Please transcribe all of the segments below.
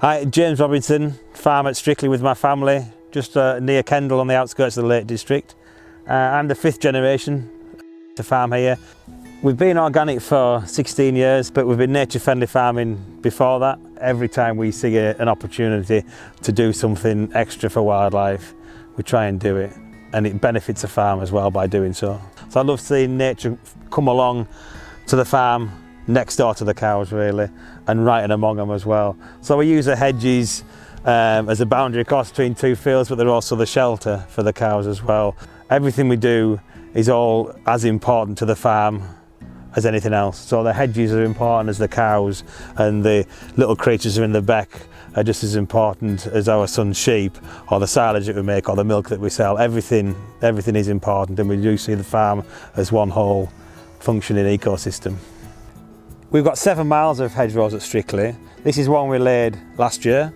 Hi, James Robinson, farm at Strickley with my family, just near Kendal on the outskirts of the Lake District. I'm the 5th generation to farm here. We've been organic for 16 years, but we've been nature-friendly farming before that. Every time we see an opportunity to do something extra for wildlife, we try and do it, and it benefits the farm as well by doing so. So I love seeing nature come along to the farm, next door to the cows really, and right in among them as well. So we use the hedges as a boundary across between two fields, but they're also the shelter for the cows as well. Everything we do is all as important to the farm as anything else. So the hedges are important as the cows, and the little creatures in the beck are just as important as our son's sheep, or the silage that we make, or the milk that we sell. Everything is important, and we do see the farm as one whole functioning ecosystem. We've got 7 miles of hedgerows at Strickley. This is one we laid last year.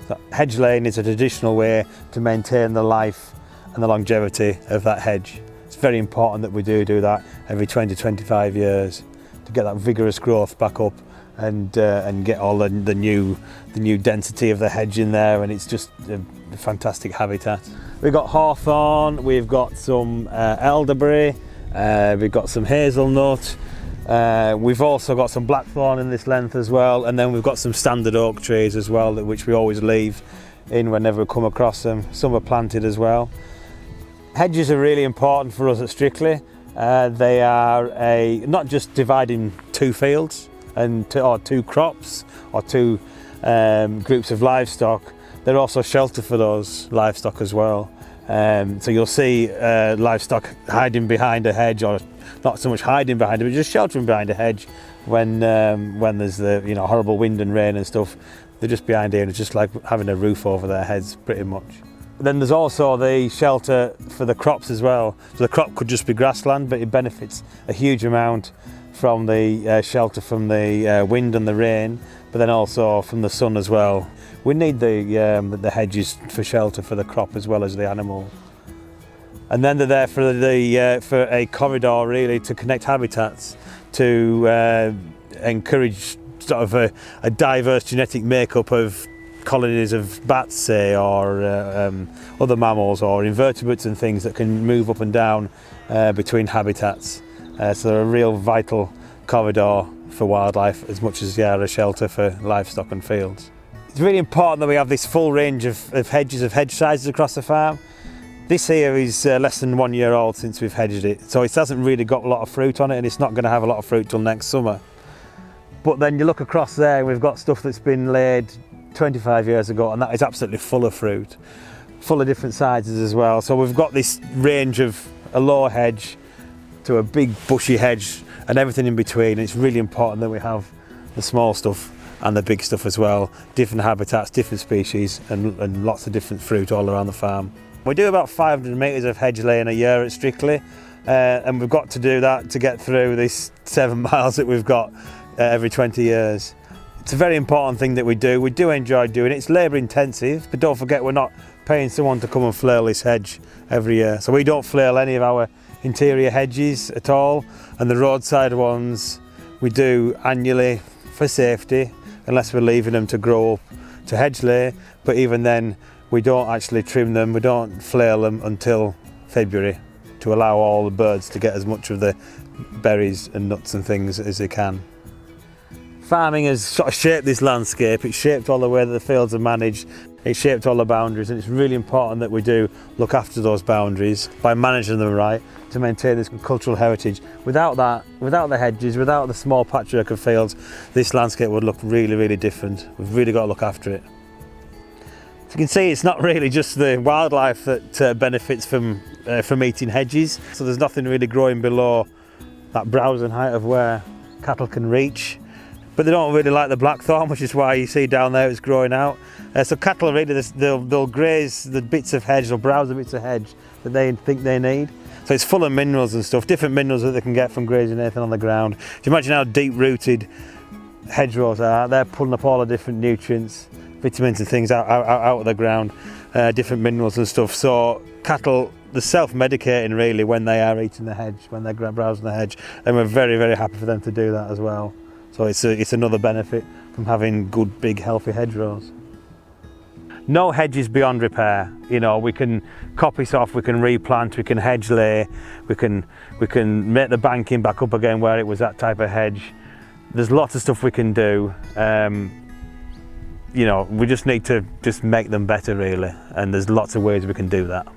So hedge laying is a traditional way to maintain the life and the longevity of that hedge. It's very important that we do that every 20-25 years to get that vigorous growth back up and get all the new density of the hedge in there, and it's just a fantastic habitat. We've got hawthorn, we've got some elderberry, we've got some hazelnut. We've also got some blackthorn in this length as well, and then we've got some standard oak trees as well, which we always leave in whenever we come across them. Some are planted as well. Hedges are really important for us at Strickley. They are not just dividing two fields or two crops or two groups of livestock, they're also shelter for those livestock as well. So you'll see livestock hiding behind a hedge, or not so much hiding behind it, but just sheltering behind a hedge when there's the horrible wind and rain and stuff. They're just behind here, and it's just like having a roof over their heads pretty much. Then there's also the shelter for the crops as well. So the crop could just be grassland, but it benefits a huge amount from the shelter from the wind and the rain, but then also from the sun as well. We need the hedges for shelter for the crop as well as the animals. And then they're there for a corridor really to connect habitats, to encourage sort of a diverse genetic makeup of colonies of bats, say, or other mammals or invertebrates and things that can move up and down between habitats. So they're a real vital corridor for wildlife as much as they are a shelter for livestock and fields. It's really important that we have this full range of hedges, of hedge sizes across the farm. This here is less than 1 year old since we've hedged it, so it hasn't really got a lot of fruit on it, and it's not going to have a lot of fruit till next summer. But then you look across there and we've got stuff that's been laid 25 years ago, and that is absolutely full of fruit, full of different sizes as well. So we've got this range of a low hedge to a big bushy hedge and everything in between. It's really important that we have the small stuff and the big stuff as well, different habitats, different species, and lots of different fruit all around the farm. We do about 500 metres of hedge laying a year at Strickley, and we've got to do that to get through this 7 miles that we've got every 20 years. It's a very important thing that we do. We do enjoy doing it. It's labour intensive, but don't forget we're not paying someone to come and flail this hedge every year. So we don't flail any of our interior hedges at all, and the roadside ones we do annually for safety, unless we're leaving them to grow up to hedge lay. But even then, we don't actually trim them, we don't flail them until February to allow all the birds to get as much of the berries and nuts and things as they can. Farming has sort of shaped this landscape. It's shaped all the way that the fields are managed. It's shaped all the boundaries, and it's really important that we do look after those boundaries by managing them right to maintain this cultural heritage. Without that, without the hedges, without the small patchwork of fields, this landscape would look really, really different. We've really got to look after it. So you can see it's not really just the wildlife that benefits from eating hedges. So there's nothing really growing below that browsing height of where cattle can reach. But they don't really like the blackthorn, which is why you see down there it's growing out. So cattle really, they'll graze the bits of hedge, they'll browse the bits of hedge that they think they need. So it's full of minerals and stuff, different minerals that they can get from grazing anything on the ground. Do you imagine how deep-rooted hedgerows are? They're pulling up all the different nutrients, vitamins and things out of the ground, different minerals and stuff. So cattle, they're self-medicating really when they are eating the hedge, when they're browsing the hedge, and we're very, very happy for them to do that as well. So it's another benefit from having good, big, healthy hedgerows. no hedges beyond repair. You know, we can coppice off, we can replant, we can hedge lay, we can make the banking back up again where it was that type of hedge. There's lots of stuff we can do. You know, we just need to just make them better really, and there's lots of ways we can do that.